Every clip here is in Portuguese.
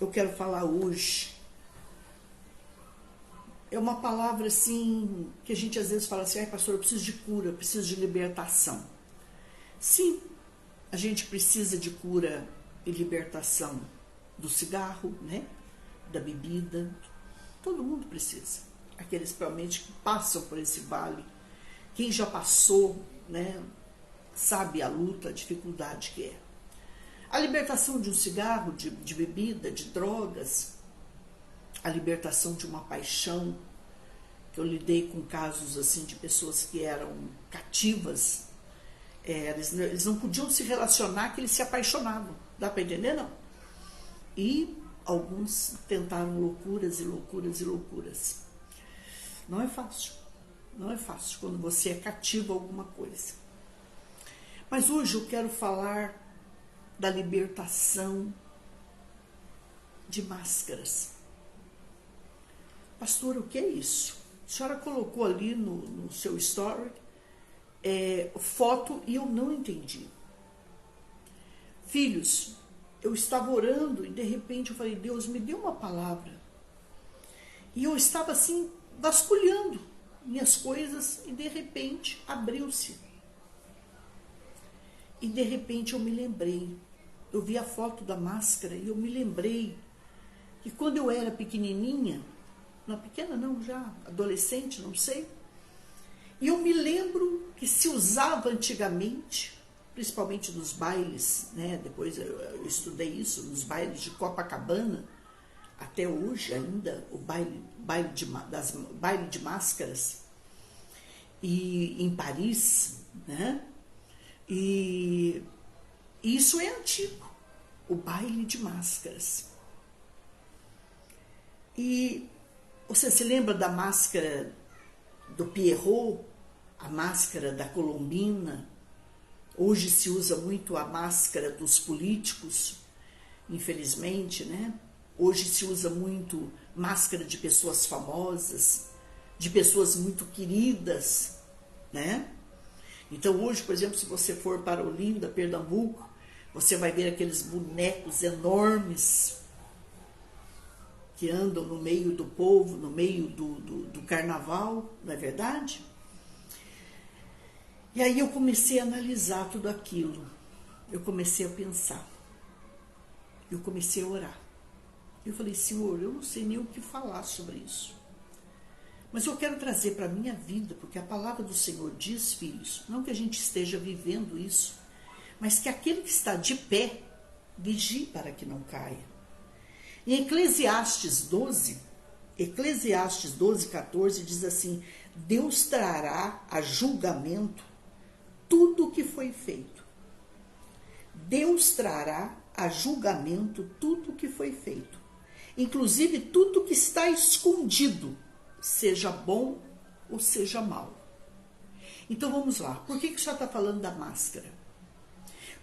eu quero falar hoje. É uma palavra assim, que a gente às vezes fala assim, ai pastor, eu preciso de cura, eu preciso de libertação. Sim, a gente precisa de cura e libertação do cigarro, né? Da bebida, todo mundo precisa. Aqueles realmente que passam por esse vale, quem já passou, né, sabe a luta, a dificuldade que é. A libertação de um cigarro, de bebida, de drogas, a libertação de uma paixão, que eu lidei com casos assim de pessoas que eram cativas, eles não podiam se relacionar, que eles se apaixonavam, dá para entender não? E alguns tentaram loucuras e loucuras e loucuras. Não é fácil, não é fácil quando você é cativo a alguma coisa. Mas hoje eu quero falar da libertação de máscaras. Pastor, o que é isso? A senhora colocou ali no seu story foto e eu não entendi. Filhos, eu estava orando e de repente eu falei, Deus, me deu uma palavra. E eu estava assim, vasculhando minhas coisas e de repente abriu-se. E de repente eu me lembrei. Eu vi a foto da máscara e eu me lembrei que quando eu era pequenininha, não pequena não, já adolescente, não sei, e eu me lembro que se usava antigamente, principalmente nos bailes, né? Depois eu estudei isso, nos bailes de Copacabana, até hoje ainda, o baile de máscaras, e em Paris, né? E isso é antigo, o baile de máscaras. E você se lembra da máscara do Pierrot, a máscara da Colombina? Hoje se usa muito a máscara dos políticos, infelizmente, né? Hoje se usa muito máscara de pessoas famosas, de pessoas muito queridas, né? Então hoje, por exemplo, se você for para Olinda, Pernambuco, você vai ver aqueles bonecos enormes que andam no meio do povo, no meio do carnaval, não é verdade? E aí eu comecei a analisar tudo aquilo, eu comecei a pensar, eu comecei a orar. Eu falei, Senhor, eu não sei nem o que falar sobre isso, mas eu quero trazer para a minha vida, porque a palavra do Senhor diz, filhos, não que a gente esteja vivendo isso, mas que aquele que está de pé, vigie para que não caia. Em Eclesiastes 12, 14, diz assim, Deus trará a julgamento tudo o que foi feito. Deus trará a julgamento tudo o que foi feito. Inclusive tudo que está escondido, seja bom ou seja mal. Então vamos lá, por que o senhor está falando da máscara?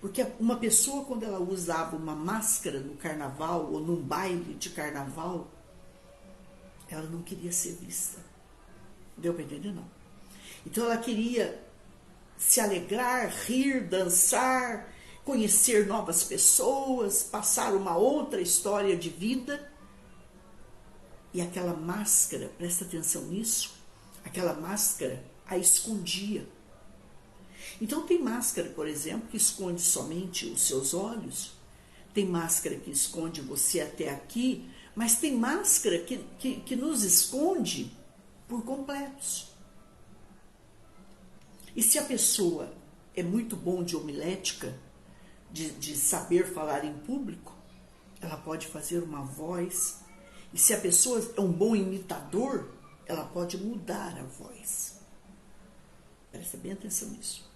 Porque uma pessoa, quando ela usava uma máscara no carnaval ou num baile de carnaval, ela não queria ser vista. Deu para entender? Não. Então ela queria se alegrar, rir, dançar, conhecer novas pessoas, passar uma outra história de vida. E aquela máscara, presta atenção nisso, aquela máscara a escondia. Então tem máscara, por exemplo, que esconde somente os seus olhos, tem máscara que esconde você até aqui, mas tem máscara que nos esconde por completos. E se a pessoa é muito bom de homilética, de saber falar em público, ela pode fazer uma voz. E se a pessoa é um bom imitador, ela pode mudar a voz. Presta bem atenção nisso.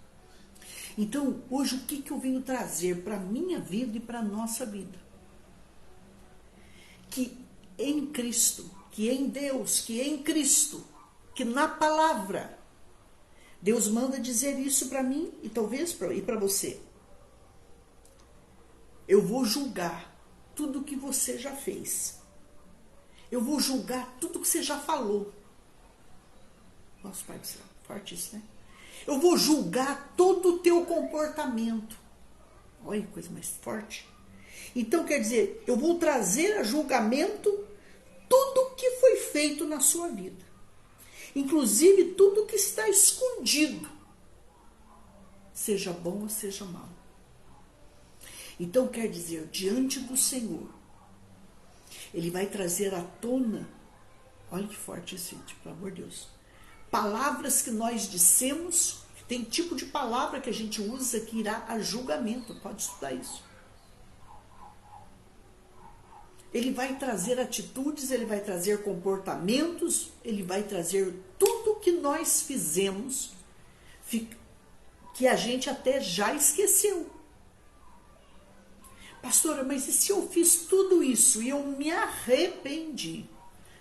Então, hoje, o que eu venho trazer para a minha vida e para a nossa vida? Que em Cristo, que em Deus, que em Cristo, que na palavra, Deus manda dizer isso para mim e talvez para você. Eu vou julgar tudo que você já fez. Eu vou julgar tudo que você já falou. Nossa, Pai do céu, forte isso, né? Eu vou julgar todo o teu comportamento. Olha que coisa mais forte. Então, quer dizer, eu vou trazer a julgamento tudo que foi feito na sua vida. Inclusive tudo que está escondido, seja bom ou seja mal. Então, quer dizer, diante do Senhor, Ele vai trazer à tona, olha que forte esse, pelo amor de Deus, palavras que nós dissemos, tem tipo de palavra que a gente usa que irá a julgamento, pode estudar isso. Ele vai trazer atitudes, ele vai trazer comportamentos, ele vai trazer tudo que nós fizemos, que a gente até já esqueceu. Pastora, mas e se eu fiz tudo isso e eu me arrependi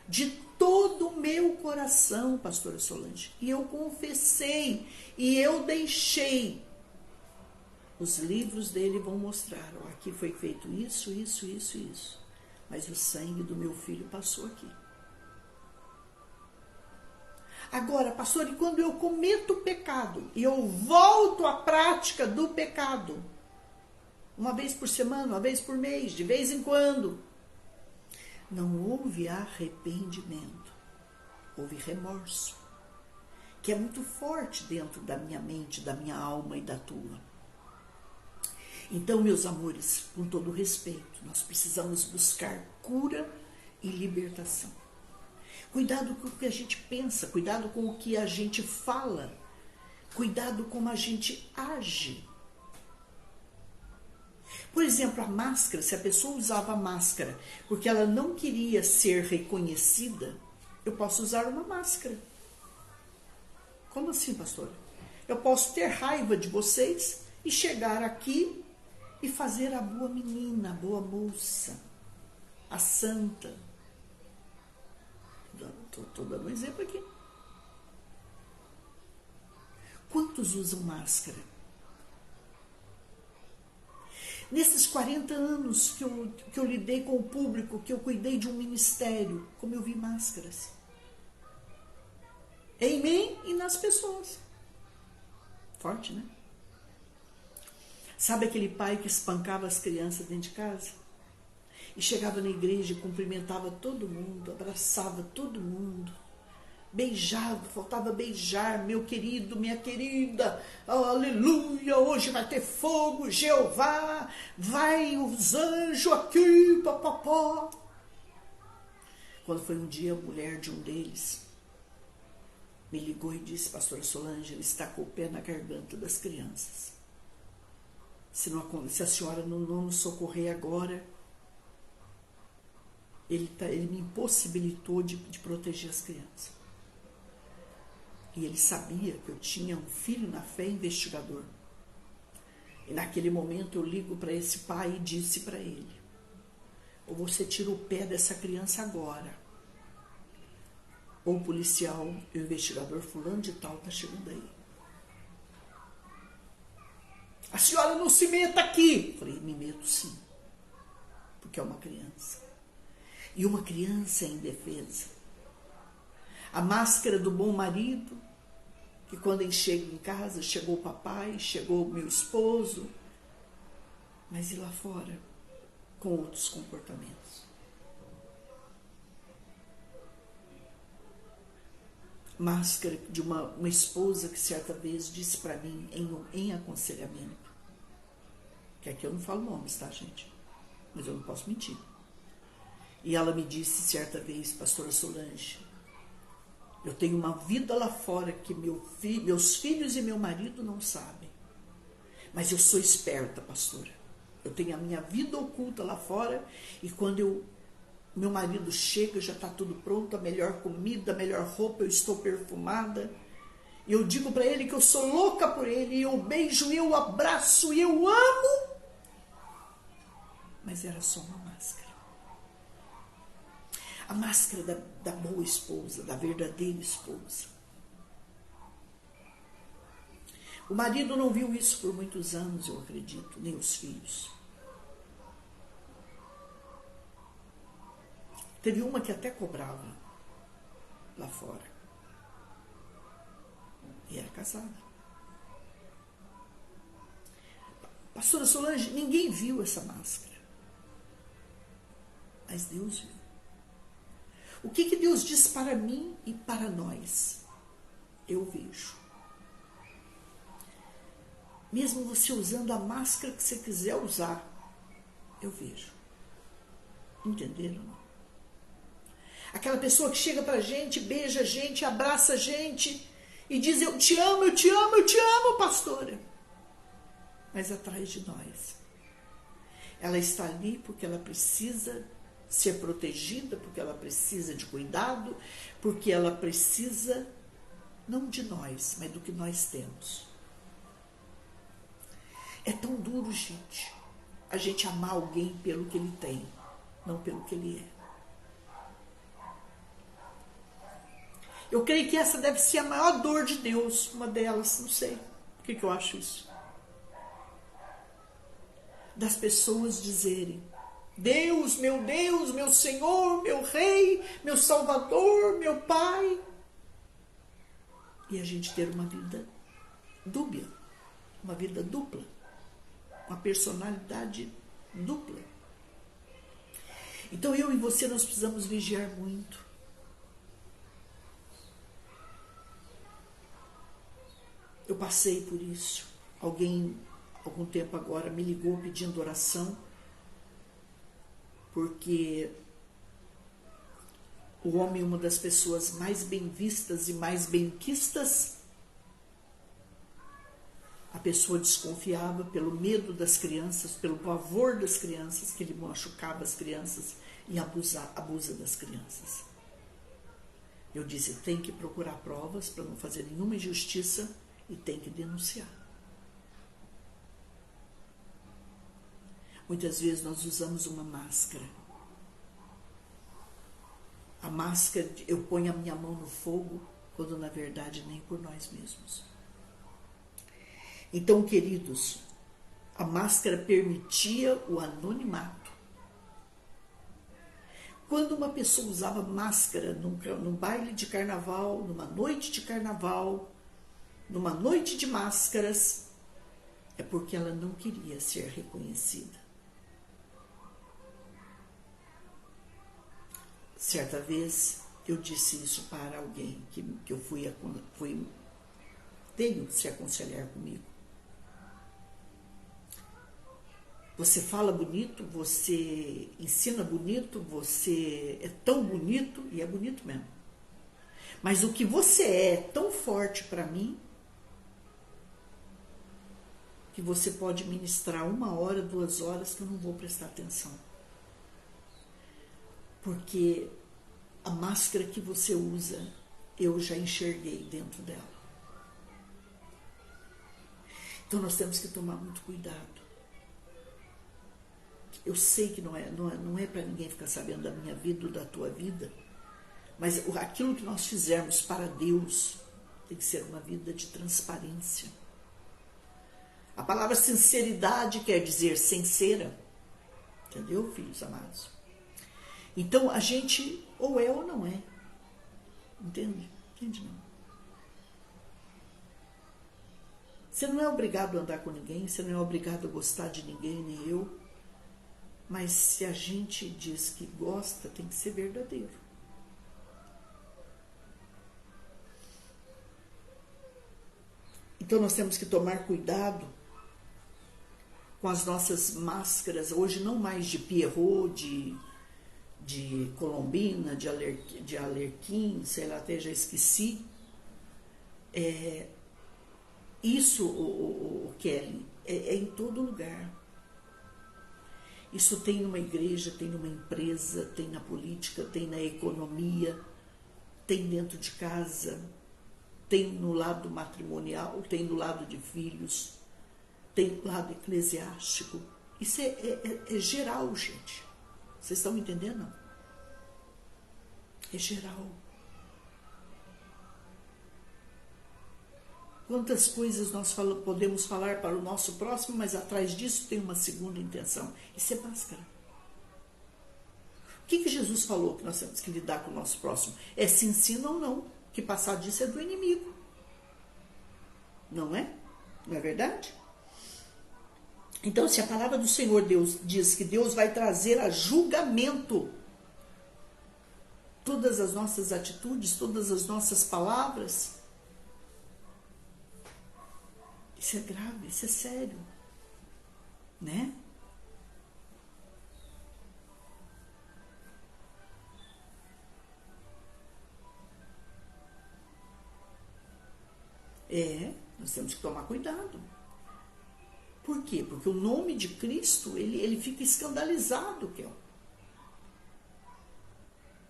de todo o meu coração, pastora Solange, e eu confessei, e eu deixei, os livros dele vão mostrar, ó, aqui foi feito isso, isso, isso, isso. Mas o sangue do meu filho passou aqui. Agora, pastor, e quando eu cometo pecado e eu volto à prática do pecado, uma vez por semana, uma vez por mês, de vez em quando, não houve arrependimento, houve remorso, que é muito forte dentro da minha mente, da minha alma e da tua. Então, meus amores, com todo respeito, nós precisamos buscar cura e libertação. Cuidado com o que a gente pensa, cuidado com o que a gente fala, cuidado com como a gente age. Por exemplo, a máscara, se a pessoa usava máscara porque ela não queria ser reconhecida, eu posso usar uma máscara. Como assim, pastora? Eu posso ter raiva de vocês e chegar aqui e fazer a boa menina, a boa moça, a santa. Estou dando um exemplo aqui. Quantos usam máscara? Nesses 40 anos que eu lidei com o público, que eu cuidei de um ministério, como eu vi máscaras. Em mim e nas pessoas. Forte, né? Sabe aquele pai que espancava as crianças dentro de casa? E chegava na igreja e cumprimentava todo mundo, abraçava todo mundo, beijava, faltava beijar, meu querido, minha querida, aleluia, hoje vai ter fogo, Jeová, vai os anjos aqui, papapá. Quando foi um dia, a mulher de um deles me ligou e disse, pastora Solange, ele está com o pé na garganta das crianças. Se a senhora não nos socorrer agora, ele me impossibilitou de proteger as crianças. E ele sabia que eu tinha um filho na fé investigador. E naquele momento eu ligo para esse pai e disse para ele, ou você tira o pé dessa criança agora, ou o policial, o investigador fulano de tal está chegando aí. A senhora não se meta aqui. Falei, me meto sim, porque é uma criança. E uma criança é indefesa. A máscara do bom marido, que quando ele chega em casa, chegou o papai, chegou o meu esposo, mas e lá fora, com outros comportamentos. Máscara de uma esposa que certa vez disse para mim em aconselhamento, que aqui eu não falo nomes, tá, gente? Mas eu não posso mentir. E ela me disse certa vez, pastora Solange, eu tenho uma vida lá fora que meus filhos e meu marido não sabem. Mas eu sou esperta, pastora. Eu tenho a minha vida oculta lá fora e quando meu marido chega, já está tudo pronto, a melhor comida, a melhor roupa, eu estou perfumada. E eu digo para ele que eu sou louca por ele, e eu beijo, eu abraço, e eu amo. Mas era só uma máscara. A máscara da boa esposa, da verdadeira esposa. O marido não viu isso por muitos anos, eu acredito, nem os filhos. Teve uma que até cobrava lá fora. E era casada. Pastora Solange, ninguém viu essa máscara. mas Deus viu. O que Deus diz para mim e para nós? Eu vejo. Mesmo você usando a máscara que você quiser usar, eu vejo. Entenderam? Aquela pessoa que chega pra gente, beija a gente, abraça a gente e diz: eu te amo, eu te amo, eu te amo, pastora. Mas atrás de nós, ela está ali porque ela precisa ser protegida, porque ela precisa de cuidado, porque ela precisa não de nós, mas do que nós temos. É tão duro, gente, a gente amar alguém pelo que ele tem, não pelo que ele é. Eu creio que essa deve ser a maior dor de Deus, uma delas, não sei. Por que eu acho isso? Das pessoas dizerem: Deus, meu Senhor, meu Rei, meu Salvador, meu Pai. E a gente ter uma vida dúbia, uma vida dupla, uma personalidade dupla. Então eu e você, nós precisamos vigiar muito. Eu passei por isso. Alguém, algum tempo agora, me ligou pedindo oração, porque o homem é uma das pessoas mais bem vistas e mais benquistas. A pessoa desconfiava pelo medo das crianças, pelo pavor das crianças, que ele machucava as crianças e abusa das crianças. Eu disse: tem que procurar provas para não fazer nenhuma injustiça e tem que denunciar. Muitas vezes nós usamos uma máscara. A máscara, eu ponho a minha mão no fogo, quando na verdade nem por nós mesmos. Então, queridos, a máscara permitia o anonimato. Quando uma pessoa usava máscara num baile de carnaval, numa noite de carnaval, numa noite de máscaras, é porque ela não queria ser reconhecida. Certa vez eu disse isso para alguém que eu veio se aconselhar comigo. Você fala bonito, você ensina bonito, você é tão bonito, e é bonito mesmo. Mas o que você é tão forte para mim, que você pode ministrar 1 hora, 2 horas, que eu não vou prestar atenção. Porque a máscara que você usa, eu já enxerguei dentro dela. Então nós temos que tomar muito cuidado. Eu sei que não é para ninguém ficar sabendo da minha vida ou da tua vida, mas aquilo que nós fizermos para Deus tem que ser uma vida de transparência. A palavra sinceridade quer dizer sincera. Entendeu, filhos amados? Então a gente ou é ou não é. Entende? Entende não? Você não é obrigado a andar com ninguém, você não é obrigado a gostar de ninguém, nem eu. Mas se a gente diz que gosta, tem que ser verdadeiro. Então nós temos que tomar cuidado com as nossas máscaras, hoje não mais de Pierrot, de Colombina, de Alerquim, sei lá, até já esqueci. Isso, o Kelly, é em todo lugar. Isso tem numa igreja, tem numa empresa, tem na política, tem na economia, tem dentro de casa, tem no lado matrimonial, tem no lado de filhos, tem no lado eclesiástico. Isso é geral, gente. Vocês estão me entendendo? Não? É geral. Quantas coisas nós podemos falar para o nosso próximo, mas atrás disso tem uma segunda intenção. Isso é máscara. O que Jesus falou que nós temos que lidar com o nosso próximo? É se ensina ou não, que passar disso é do inimigo. Não é? Não é verdade? Então, se a palavra do Senhor Deus diz que Deus vai trazer a julgamento todas as nossas atitudes, todas as nossas palavras. Isso é grave, isso é sério, né? Nós temos que tomar cuidado. Por quê? Porque o nome de Cristo, ele fica escandalizado, Kel.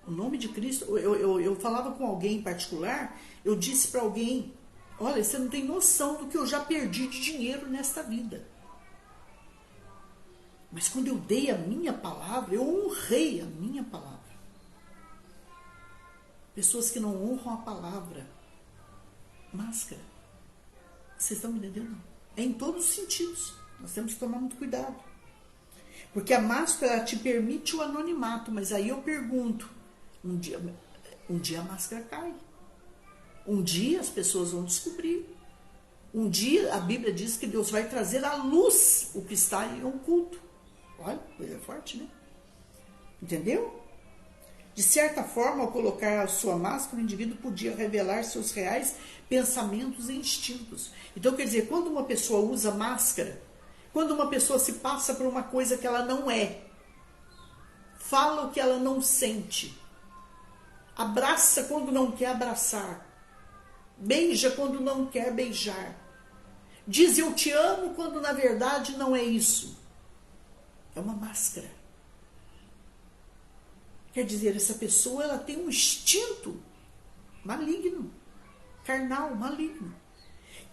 O nome de Cristo, eu falava com alguém em particular, eu disse para alguém, olha, você não tem noção do que eu já perdi de dinheiro nesta vida. Mas quando eu dei a minha palavra, eu honrei a minha palavra. Pessoas que não honram a palavra. Máscara. Vocês estão me entendendo? É em todos os sentidos. Nós temos que tomar muito cuidado. Porque a máscara te permite o anonimato, mas aí eu pergunto, um dia a máscara cai. Um dia as pessoas vão descobrir. Um dia a Bíblia diz que Deus vai trazer à luz o que está em oculto. Olha, coisa forte, né? Entendeu? De certa forma, ao colocar a sua máscara, o indivíduo podia revelar seus reais pensamentos e instintos. Então, quer dizer, quando uma pessoa usa máscara, quando uma pessoa se passa por uma coisa que ela não é, fala o que ela não sente, abraça quando não quer abraçar, beija quando não quer beijar, diz eu te amo quando na verdade não é isso. É uma máscara. Quer dizer, essa pessoa ela tem um instinto maligno, carnal, maligno,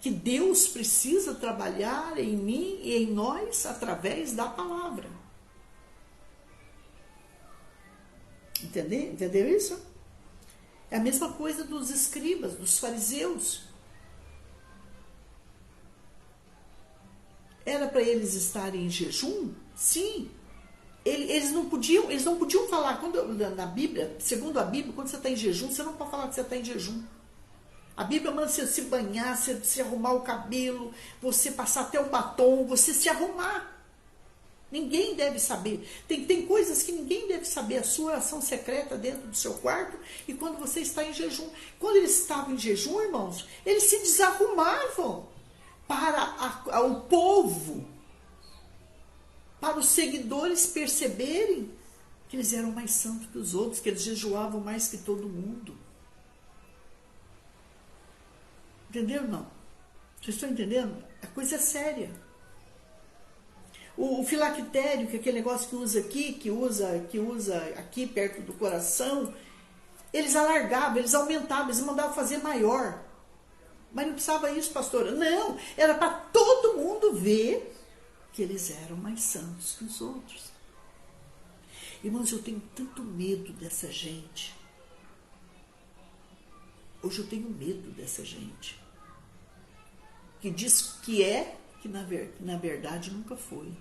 que Deus precisa trabalhar em mim e em nós através da palavra. Entendeu isso? É a mesma coisa dos escribas, dos fariseus. Era para eles estarem em jejum? Sim. Eles não podiam falar, na Bíblia, segundo a Bíblia, quando você está em jejum, você não pode falar que você está em jejum. A Bíblia manda você se banhar, você se arrumar o cabelo, você passar até o batom, você se arrumar. Ninguém deve saber. Tem coisas que ninguém deve saber, a sua ação secreta dentro do seu quarto e quando você está em jejum. Quando eles estavam em jejum, irmãos, eles se desarrumavam para o povo, para os seguidores perceberem que eles eram mais santos que os outros, que eles jejuavam mais que todo mundo. Entenderam, não? Vocês estão entendendo? A coisa é séria. O filactério, que é aquele negócio que usa aqui, que usa aqui perto do coração, eles alargavam, eles aumentavam, eles mandavam fazer maior. Mas não precisava isso, pastora. Não, era para todo mundo ver que eles eram mais santos que os outros. Irmãos, eu tenho tanto medo dessa gente. Hoje eu tenho medo dessa gente. Que diz que é, que na verdade nunca foi.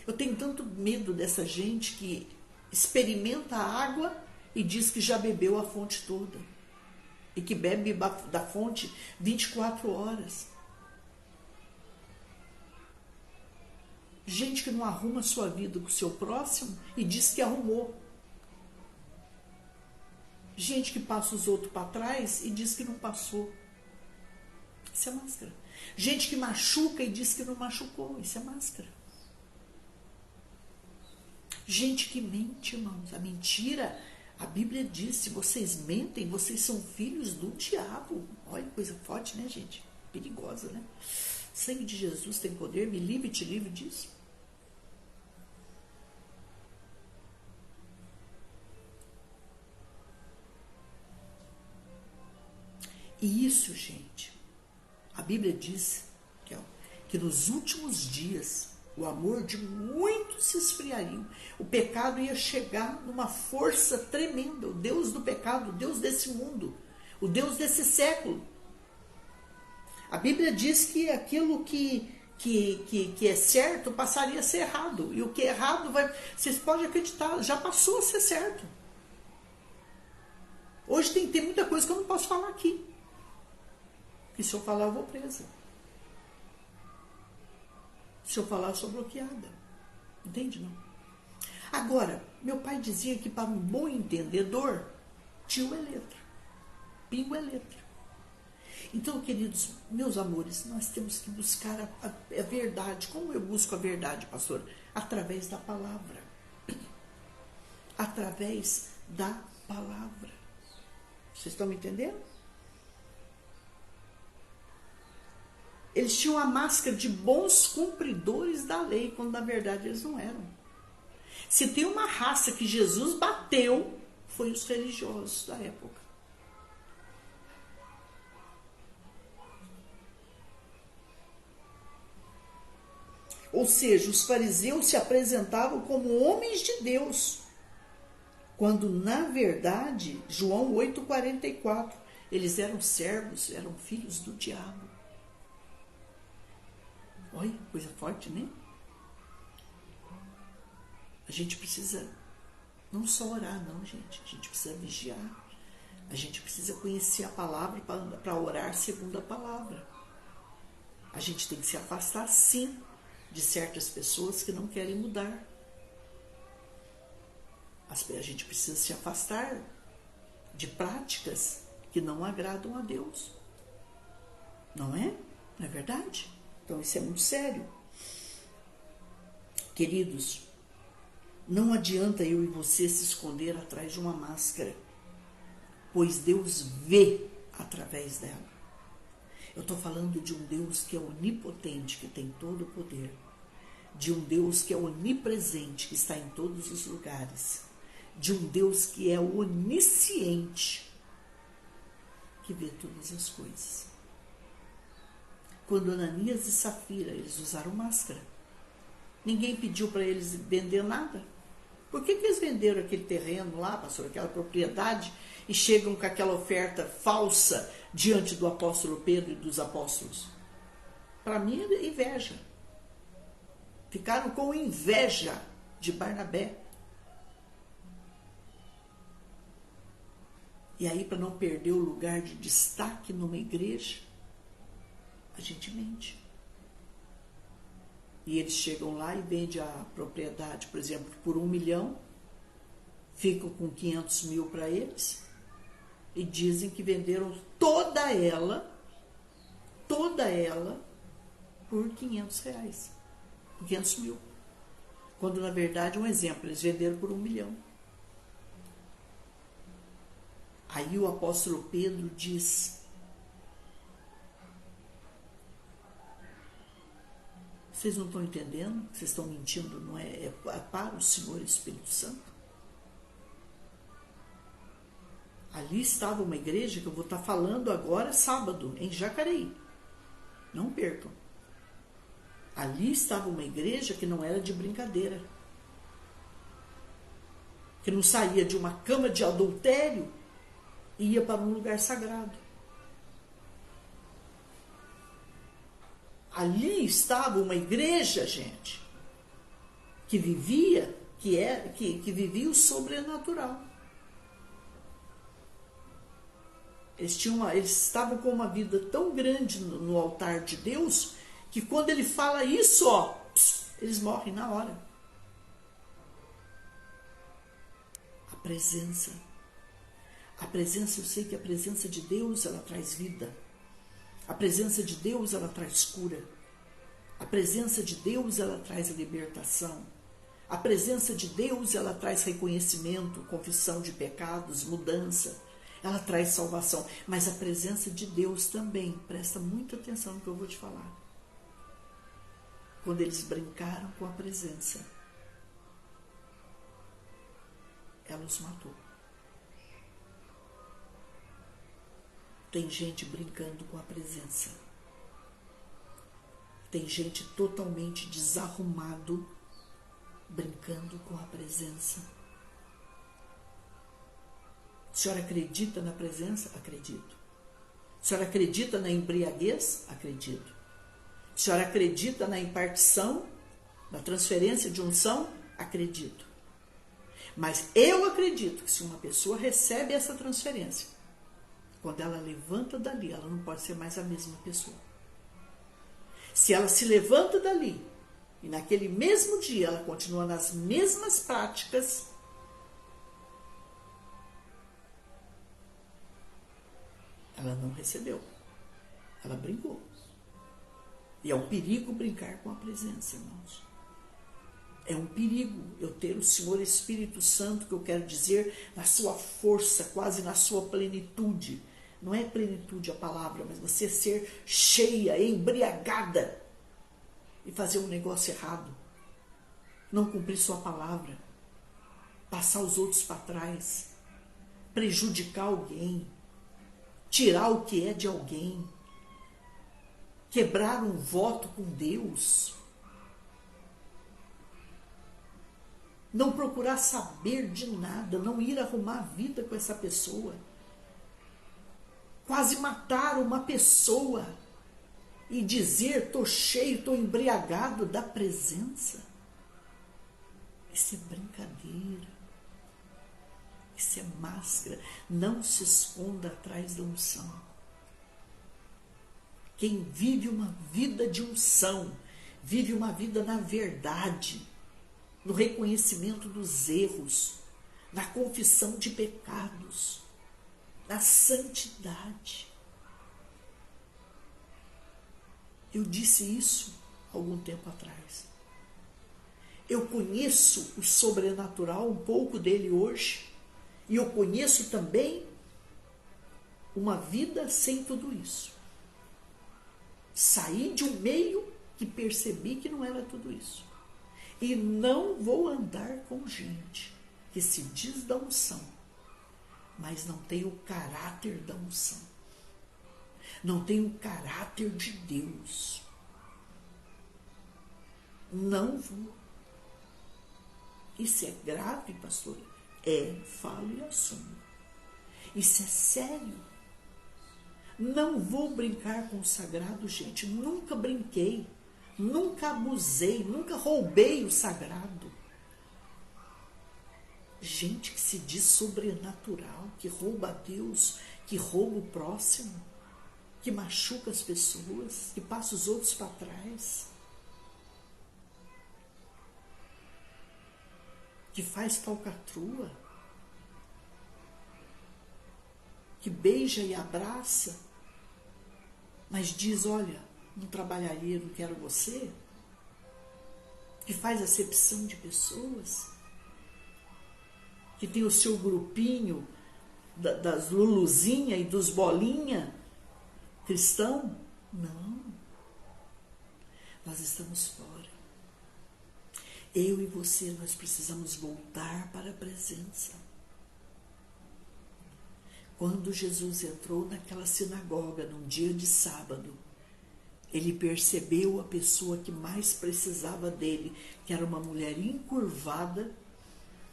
Eu tenho tanto medo dessa gente que experimenta a água e diz que já bebeu a fonte toda. E que bebe da fonte 24 horas. Gente que não arruma a sua vida com o seu próximo e diz que arrumou. Gente que passa os outros para trás e diz que não passou. Isso é máscara. Gente que machuca e diz que não machucou. Isso é máscara. Gente que mente, irmãos. A mentira, a Bíblia diz, se vocês mentem, vocês são filhos do diabo. Olha, coisa forte, né, gente? Perigosa, né? O sangue de Jesus tem poder, me livre e te livre disso. E isso, gente, a Bíblia diz que nos últimos dias o amor de muitos se esfriaria. O pecado ia chegar numa força tremenda. O Deus do pecado, o Deus desse mundo, o Deus desse século. A Bíblia diz que aquilo que é certo passaria a ser errado. E o que é errado, vocês podem acreditar, já passou a ser certo. Hoje tem muita coisa que eu não posso falar aqui. E se eu falar, eu vou presa. Se eu falar, eu sou bloqueada. Entende, não? Agora, meu pai dizia que para um bom entendedor, tio é letra, pingo é letra. Então, queridos, meus amores, nós temos que buscar a verdade. Como eu busco a verdade, pastor? Através da palavra. Através da palavra. Vocês estão me entendendo? Eles tinham a máscara de bons cumpridores da lei, quando na verdade eles não eram. Se tem uma raça que Jesus bateu, foi os religiosos da época. Ou seja, os fariseus se apresentavam como homens de Deus, quando na verdade, João 8,44, eles eram servos, eram filhos do diabo. Olha, coisa forte, né? A gente precisa não só orar, não, gente. A gente precisa vigiar. A gente precisa conhecer a palavra para orar segundo a palavra. A gente tem que se afastar, sim, de certas pessoas que não querem mudar. A gente precisa se afastar de práticas que não agradam a Deus. Não é? Não é verdade? Então isso é muito sério. Queridos, não adianta eu e você se esconder atrás de uma máscara, pois Deus vê através dela. Eu estou falando de um Deus que é onipotente, que tem todo o poder. De um Deus que é onipresente, que está em todos os lugares. De um Deus que é onisciente, que vê todas as coisas. Quando Ananias e Safira, eles usaram máscara. Ninguém pediu para eles vender nada. Por que eles venderam aquele terreno lá, pastor, aquela propriedade, e chegam com aquela oferta falsa diante do apóstolo Pedro e dos apóstolos? Para mim é inveja. Ficaram com inveja de Barnabé. E aí, para não perder o lugar de destaque numa igreja, a gente mente. E eles chegam lá e vendem a propriedade, por exemplo, por 1 milhão, ficam com 500 mil para eles, e dizem que venderam toda ela, por 500 reais, por 500 mil. Quando, na verdade, um exemplo, eles venderam por 1 milhão. Aí o apóstolo Pedro diz: vocês não estão entendendo? Vocês estão mentindo, não é? É para o Senhor Espírito Santo. Ali estava uma igreja que eu vou estar falando agora sábado, em Jacareí. Não percam. Ali estava uma igreja que não era de brincadeira. Que não saía de uma cama de adultério e ia para um lugar sagrado. Ali estava uma igreja, gente, que vivia, que vivia o sobrenatural. Eles estavam com uma vida tão grande no altar de Deus, que quando ele fala isso, eles morrem na hora. A presença, eu sei que a presença de Deus, ela traz vida. A presença de Deus, ela traz cura. A presença de Deus, ela traz libertação. A presença de Deus, ela traz reconhecimento, confissão de pecados, mudança. Ela traz salvação. Mas a presença de Deus também, presta muita atenção no que eu vou te falar. Quando eles brincaram com a presença, ela os matou. Tem gente brincando com a presença. Tem gente totalmente desarrumado, brincando com a presença. A senhora acredita na presença? Acredito. A senhora acredita na embriaguez? Acredito. A senhora acredita na impartição, na transferência de unção? Acredito. Mas eu acredito que se uma pessoa recebe essa transferência, quando ela levanta dali, ela não pode ser mais a mesma pessoa. Se ela se levanta dali e naquele mesmo dia ela continua nas mesmas práticas, ela não recebeu. Ela brincou. E é um perigo brincar com a presença, irmãos. É um perigo eu ter o Senhor Espírito Santo, que eu quero dizer, na sua força, quase na sua plenitude. Não é plenitude a palavra, mas você ser cheia, embriagada e fazer um negócio errado. Não cumprir sua palavra. Passar os outros para trás. Prejudicar alguém. Tirar o que é de alguém. Quebrar um voto com Deus. Não procurar saber de nada, não ir arrumar vida com essa pessoa. Quase matar uma pessoa e dizer, estou cheio, estou embriagado da presença. Isso é brincadeira. Isso é máscara. Não se esconda atrás da unção. Quem vive uma vida de unção, vive uma vida na verdade, no reconhecimento dos erros, na confissão de pecados, na santidade. Eu disse isso algum tempo atrás. Eu conheço o sobrenatural, um pouco dele hoje, e eu conheço também uma vida sem tudo isso. Saí de um meio que percebi que não era tudo isso. E não vou andar com gente que se diz da unção, mas não tem o caráter da unção. Não tem o caráter de Deus. Não vou. Isso é grave, pastor? É, falo e assumo. Isso é sério. Não vou brincar com o sagrado, gente. Nunca brinquei. Nunca abusei. Nunca roubei o sagrado. Gente que se diz sobrenatural, que rouba a Deus, que rouba o próximo, que machuca as pessoas, que passa os outros para trás, que faz falcatrua, que beija e abraça, mas diz, olha, não trabalharia, não quero você, que faz acepção de pessoas, que tem o seu grupinho das luluzinha e dos bolinha cristão. Não. Nós estamos fora. Eu e você, nós precisamos voltar para a presença. Quando Jesus entrou naquela sinagoga num dia de sábado, ele percebeu a pessoa que mais precisava dele, que era uma mulher encurvada,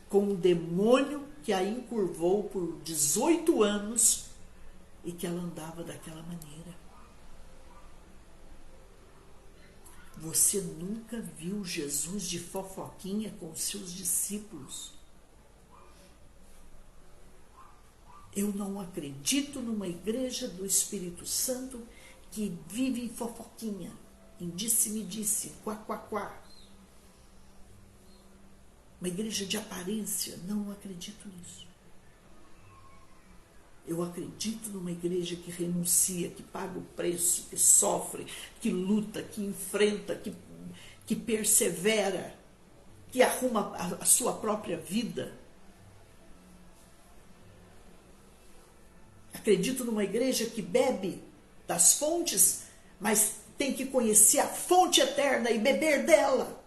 com um demônio que a encurvou por 18 anos e que ela andava daquela maneira. Você nunca viu Jesus de fofoquinha com os seus discípulos. Eu não acredito numa igreja do Espírito Santo que vive em fofoquinha, em disse-me-disse, quá-quá-quá. Uma igreja de aparência, não acredito nisso. Eu acredito numa igreja que renuncia, que paga o preço, que sofre, que luta, que enfrenta, que persevera, que arruma a sua própria vida. Acredito numa igreja que bebe das fontes, mas tem que conhecer a fonte eterna e beber dela.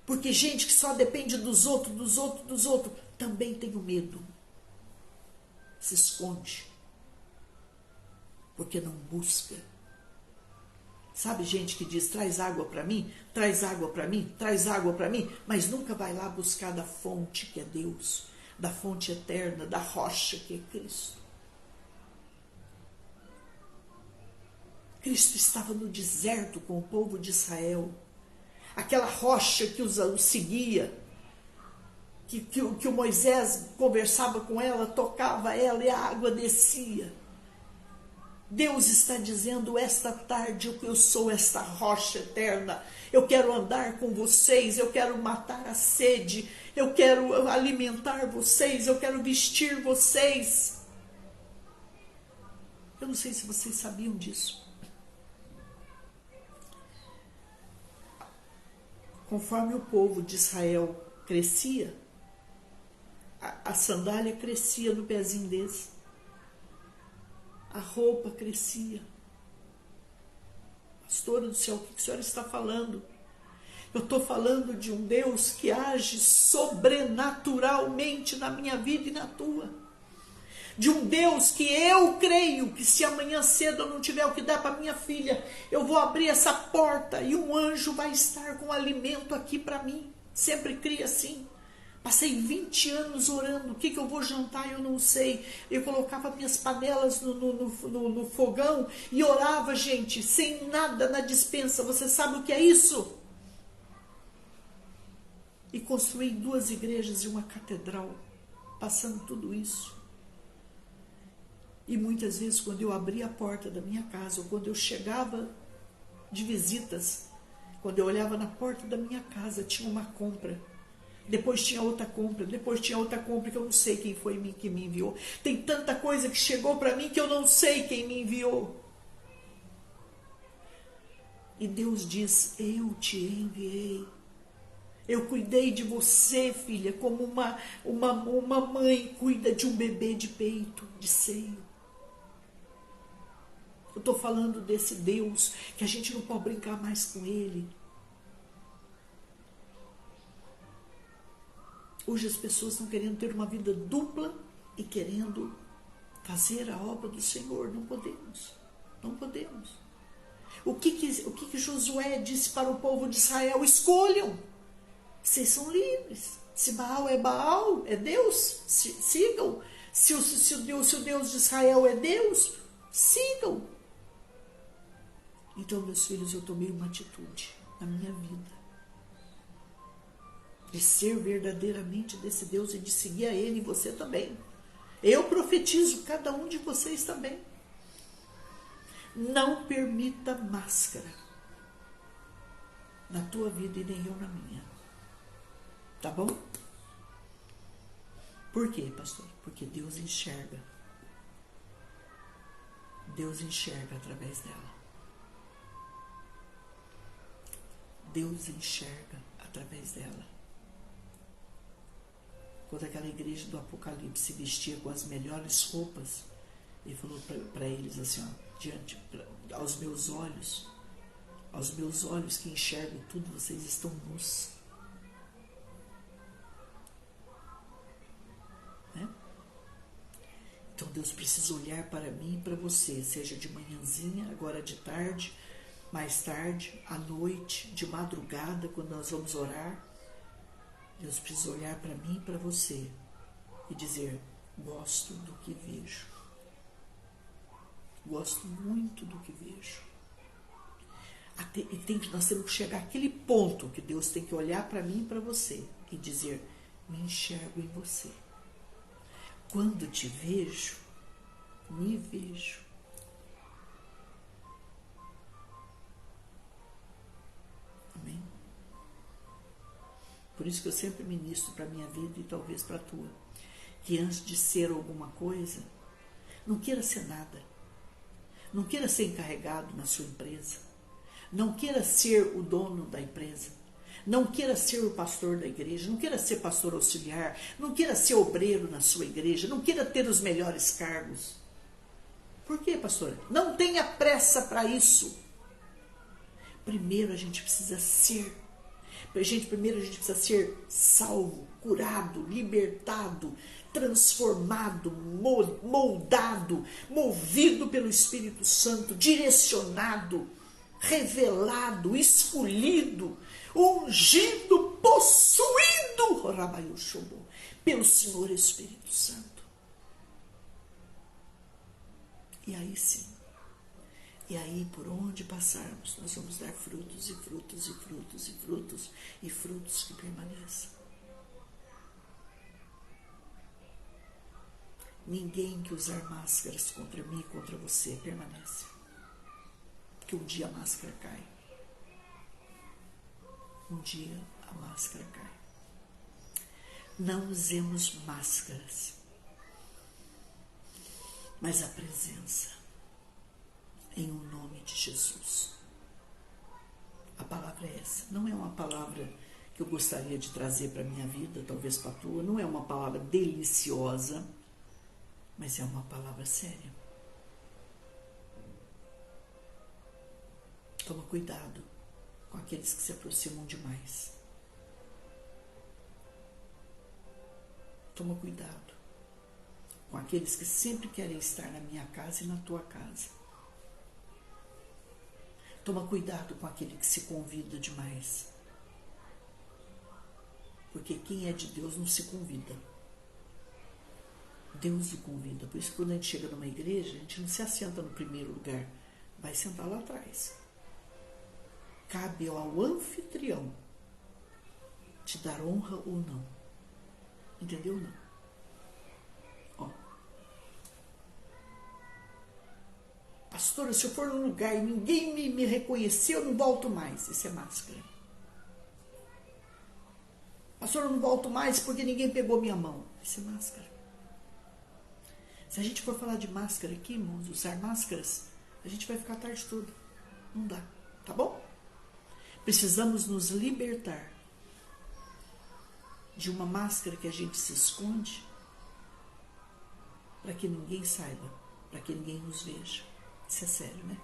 Porque gente que só depende dos outros, também tem o medo. Se esconde. Porque não busca. Sabe gente que diz, traz água para mim, traz água para mim, traz água para mim, mas nunca vai lá buscar da fonte que é Deus, da fonte eterna, da rocha que é Cristo. Cristo estava no deserto com o povo de Israel. Aquela rocha que o seguia, que o Moisés conversava com ela, tocava ela e a água descia. Deus está dizendo esta tarde que eu sou esta rocha eterna. Eu quero andar com vocês, eu quero matar a sede, eu quero alimentar vocês, eu quero vestir vocês. Eu não sei se vocês sabiam disso. Conforme o povo de Israel crescia, a sandália crescia no pezinho desse. A roupa crescia. Pastora do céu, o que a senhora está falando? Eu estou falando de um Deus que age sobrenaturalmente na minha vida e na tua. De um Deus que eu creio que se amanhã cedo eu não tiver o que dar para minha filha, eu vou abrir essa porta e um anjo vai estar com alimento aqui para mim. Sempre cria assim. Passei 20 anos orando, o que eu vou jantar eu não sei. Eu colocava minhas panelas no fogão e orava, gente, sem nada na despensa. Você sabe o que é isso? E construí 2 igrejas e uma catedral, passando tudo isso. E muitas vezes quando eu abria a porta da minha casa, ou quando eu chegava de visitas, quando eu olhava na porta da minha casa, tinha uma compra. Depois tinha outra compra, depois tinha outra compra que eu não sei quem foi que me enviou. Tem tanta coisa que chegou para mim que eu não sei quem me enviou. E Deus diz, eu te enviei. Eu cuidei de você, filha, como uma mãe cuida de um bebê de peito, de seio. Eu estou falando desse Deus que a gente não pode brincar mais com ele. Hoje as pessoas estão querendo ter uma vida dupla e querendo fazer a obra do Senhor. Não podemos. Não podemos. O que Josué disse para o povo de Israel? Escolham. Vocês são livres. Se Baal é Baal, é Deus, sigam. Se o Deus de Israel é Deus, sigam. Então, meus filhos, eu tomei uma atitude na minha vida. De ser verdadeiramente desse Deus e de seguir a Ele, e você também. Eu profetizo, cada um de vocês também. Não permita máscara na tua vida e nem eu na minha. Tá bom? Por quê, pastor? Porque Deus enxerga. Deus enxerga através dela. Deus enxerga através dela. Quando aquela igreja do Apocalipse vestia com as melhores roupas, ele falou para eles assim, ó, aos meus olhos que enxergam tudo, vocês estão nus. Né? Então Deus precisa olhar para mim e para você, seja de manhãzinha, agora de tarde, mais tarde, à noite, de madrugada, quando nós vamos orar. Deus precisa olhar para mim e para você e dizer, gosto do que vejo. Gosto muito do que vejo. Nós temos que chegar àquele ponto que Deus tem que olhar para mim e para você e dizer, me enxergo em você. Quando te vejo, me vejo. Amém? Por isso que eu sempre ministro para a minha vida e talvez para a tua, que antes de ser alguma coisa, não queira ser nada. Não queira ser encarregado na sua empresa. Não queira ser o dono da empresa. Não queira ser o pastor da igreja. Não queira ser pastor auxiliar. Não queira ser obreiro na sua igreja. Não queira ter os melhores cargos. Por quê, pastora? Não tenha pressa para isso. Primeiro a gente precisa ser. Primeiro a gente precisa ser salvo, curado, libertado, transformado, moldado, movido pelo Espírito Santo, direcionado, revelado, escolhido, ungido, possuído pelo Senhor Espírito Santo. E aí sim. E aí, por onde passarmos, nós vamos dar frutos e frutos e frutos e frutos e frutos que permaneçam. Ninguém que usar máscaras contra mim e contra você permanece. Porque um dia a máscara cai. Um dia a máscara cai. Não usemos máscaras, mas a presença em o nome de Jesus. A palavra é essa. Não é uma palavra que eu gostaria de trazer para a minha vida, talvez para a tua. Não é uma palavra deliciosa, mas é uma palavra séria. Toma cuidado com aqueles que se aproximam demais. Toma cuidado com aqueles que sempre querem estar na minha casa e na tua casa. Toma cuidado com aquele que se convida demais. Porque quem é de Deus não se convida. Deus o convida. Por isso que quando a gente chega numa igreja, a gente não se assenta no primeiro lugar. Vai sentar lá atrás. Cabe ao anfitrião te dar honra ou não. Entendeu ou não? Ó. Pastora, se eu for num lugar e ninguém me reconheceu, eu não volto mais. Isso é máscara. Pastora, eu não volto mais porque ninguém pegou minha mão. Isso é máscara. Se a gente for falar de máscara aqui, irmãos, usar máscaras, a gente vai ficar a tarde toda. Não dá, tá bom? Precisamos nos libertar de uma máscara que a gente se esconde para que ninguém saiba, para que ninguém nos veja. Isso é sério, né?